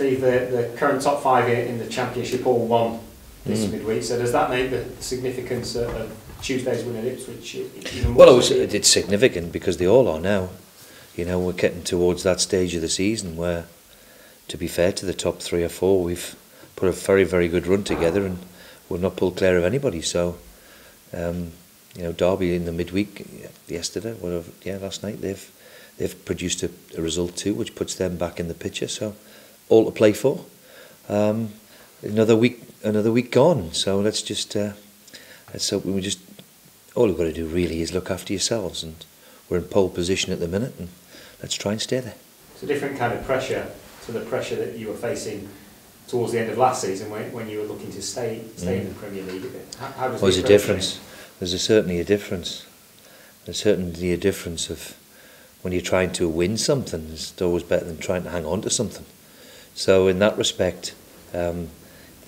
Steve, the current top five in the Championship all won this midweek, so does that make the significance of Tuesday's win at Ipswich even more? Well, it's significant because they all are now. You know, we're getting towards that stage of the season where, to be fair to the top 3 or 4, we've put a very, very good run together and we're not pulled clear of anybody. So, you know, Derby in the midweek yesterday, last night, they've produced a result too, which puts them back in the picture. So, all to play for. Another week gone. So let's hope we just. All we've got to do really is look after yourselves, and we're in pole position at the minute, and let's try and stay there. It's a different kind of pressure to the pressure that you were facing towards the end of last season when you were looking to stay in the Premier League. How does there's a difference. There's certainly a difference. There's certainly a difference of when you're trying to win something. It's always better than trying to hang on to something. So in that respect, the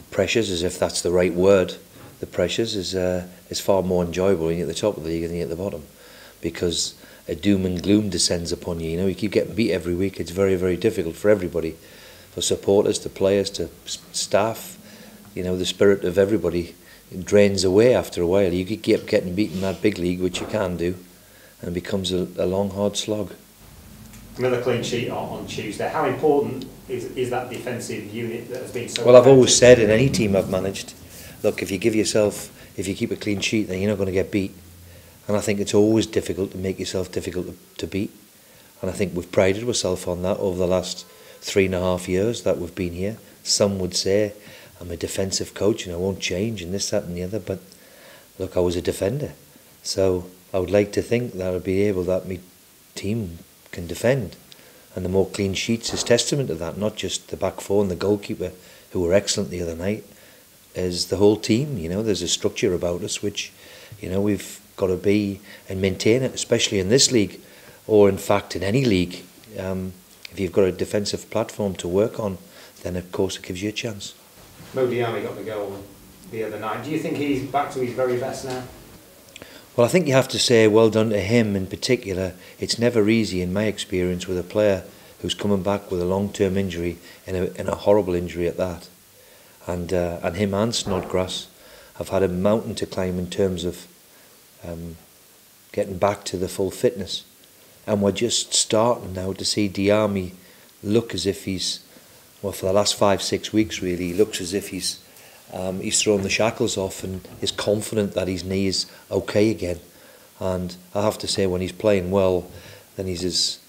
pressures, as if that's the right word, the pressures is far more enjoyable when you're at the top of the league than you're at the bottom, because a doom and gloom descends upon you. You know, you keep getting beat every week. It's very, very difficult for everybody, for supporters, to players, to staff. You know, the spirit of everybody drains away after a while. You keep getting beaten in that big league, which you can do, and it becomes a long, hard slog. Another clean sheet on Tuesday. How important is that defensive unit that has been so... Well, I've always said in any team I've managed, look, if you keep a clean sheet, then you're not going to get beat. And I think it's always difficult to make yourself difficult to beat. And I think we've prided ourselves on that over the last 3.5 years that we've been here. Some would say I'm a defensive coach and I won't change and this, that and the other. But look, I was a defender. So I would like to think that I'll be able, that my team can defend. And the more clean sheets is testament to that, not just the back four and the goalkeeper, who were excellent the other night, is the whole team. You know, there's a structure about us which, you know, we've got to be and maintain it, especially in this league, or in fact in any league. If you've got a defensive platform to work on, then of course it gives you a chance. Mo Diarmi got the goal the other night. Do you think he's back to his very best now? Well, I think you have to say well done to him in particular. It's never easy, in my experience, with a player who's coming back with a long-term injury, and a horrible injury at that. And him and Snodgrass have had a mountain to climb in terms of getting back to the full fitness. And we're just starting now to see Diarmi look as if he's, well, for the last 5-6 weeks really, he looks as if he's thrown the shackles off and is confident that his knee is okay again. And I have to say, when he's playing well, then he's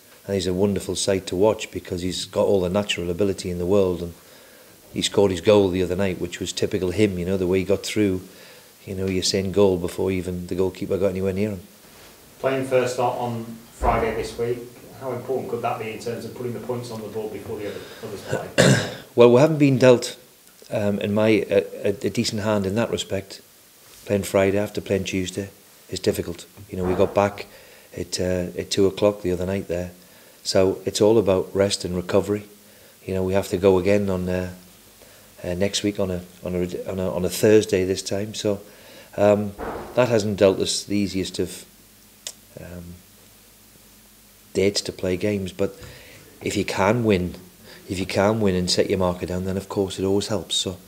a wonderful sight to watch, because he's got all the natural ability in the world, and he scored his goal the other night, which was typical him. You know, the way he got through, you know, you're saying goal before even the goalkeeper got anywhere near him. Playing first on Friday this week, how important could that be in terms of putting the points on the board before the others play? Well, we haven't been dealt a decent hand in that respect. Playing Friday after playing Tuesday is difficult. You know, we got back at 2 o'clock the other night there, so it's all about rest and recovery. You know, we have to go again on next week on a Thursday this time. So that hasn't dealt us the easiest of dates to play games. But if you can win and set your marker down, then of course it always helps. So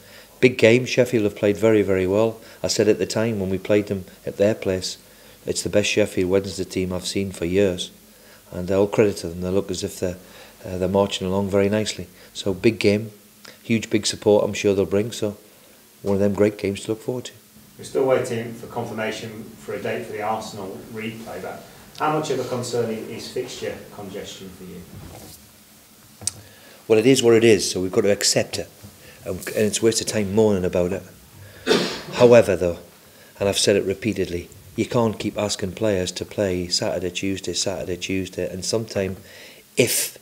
big game. Sheffield have played very, very well. I said at the time when we played them at their place, it's the best Sheffield Wednesday team I've seen for years, and all credit to them. They look as if they're marching along very nicely. So big game, huge big support I'm sure they'll bring. So one of them great games to look forward to. We're still waiting for confirmation for a date for the Arsenal replay, but how much of a concern is fixture congestion for you? Well, it is what it is, so we've got to accept it, and it's a waste of time moaning about it. However, though, and I've said it repeatedly, you can't keep asking players to play Saturday, Tuesday, and sometime, if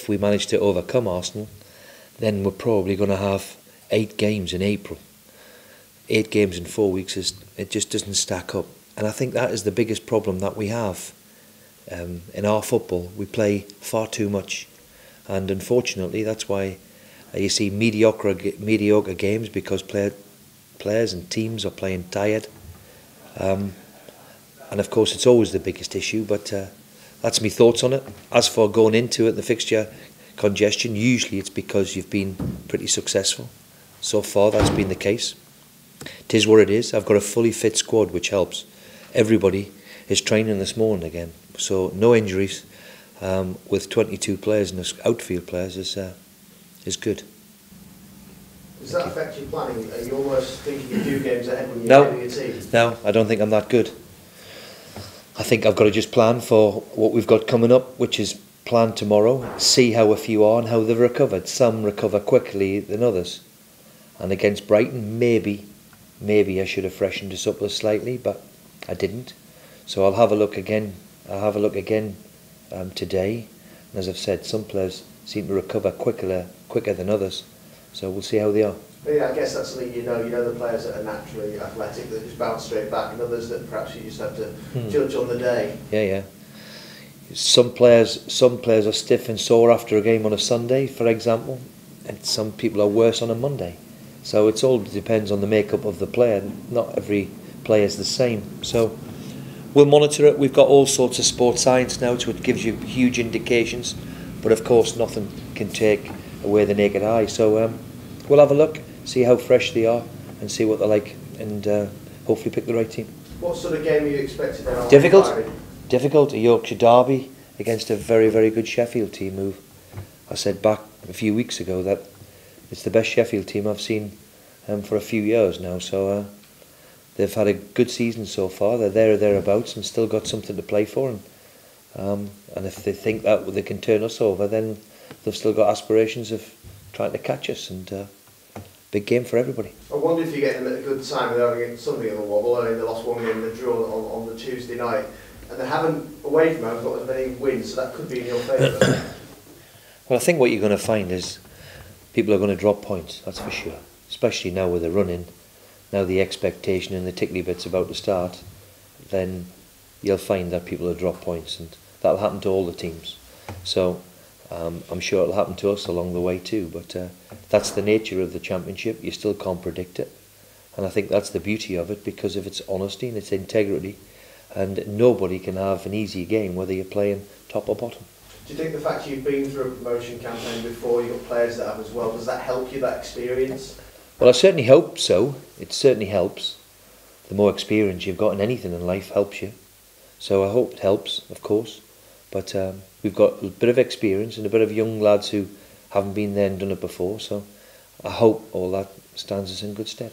we manage to overcome Arsenal, then we're probably going to have 8 games in April. 8 games in 4 weeks, it just doesn't stack up. And I think that is the biggest problem that we have in our football. We play far too much, and unfortunately that's why you see mediocre games, because players and teams are playing tired. And of course it's always the biggest issue, but that's my thoughts on it. As for going into it, the fixture congestion, usually it's because you've been pretty successful. So far that's been the case. It is what it is. I've got a fully fit squad, which helps. Everybody is training this morning again, so no injuries. With 22 players and outfield players is good. Does that affect your planning? Are you almost thinking a few games ahead when you're No, your team? No, I don't think I'm that good. I think I've got to just plan for what we've got coming up, which is plan tomorrow, see how a few are and how they've recovered. Some recover quickly than others. And against Brighton, maybe I should have freshened us up slightly, but I didn't. So I'll have a look again. Today. And as I've said, some players seem to recover quicker than others. So we'll see how they are. Yeah, I guess that's something you know the players that are naturally athletic that just bounce straight back, and others that perhaps you just have to judge on the day. Yeah. Some players are stiff and sore after a game on a Sunday, for example, and some people are worse on a Monday. So it all depends on the makeup of the player. Not every player is the same. So we'll monitor it. We've got all sorts of sports science now, so it gives you huge indications. But of course, nothing can take away the naked eye. So we'll have a look, see how fresh they are, and see what they're like, and hopefully pick the right team. What sort of game are you expecting then? Difficult. A Yorkshire derby against a very, very good Sheffield team who I said back a few weeks ago that it's the best Sheffield team I've seen for a few years now. So they've had a good season so far. They're there or thereabouts and still got something to play for. And if they think that they can turn us over, then they've still got aspirations of trying to catch us. And big game for everybody. I wonder if you're getting them at a good time. They're having something of a wobble. I mean, they lost one game in the draw on the Tuesday night, and they haven't away from home got as many wins, so that could be in your favour. Well, I think what you're going to find is people are going to drop points. That's for sure. Especially now with the running, now the expectation and the tickly bit's about to start. Then you'll find that people will drop points, and that'll happen to all the teams. So I'm sure it'll happen to us along the way too, but that's the nature of the championship. You still can't predict it, and I think that's the beauty of it, because of its honesty and its integrity, and nobody can have an easy game whether you're playing top or bottom. Do you think the fact you've been through a promotion campaign before, you've got players that have as well, does that help you, that experience? Well, I certainly hope so. It certainly helps. The more experience you've got in anything in life helps you. So I hope it helps, of course. But we've got a bit of experience and a bit of young lads who haven't been there and done it before. So I hope all that stands us in good stead.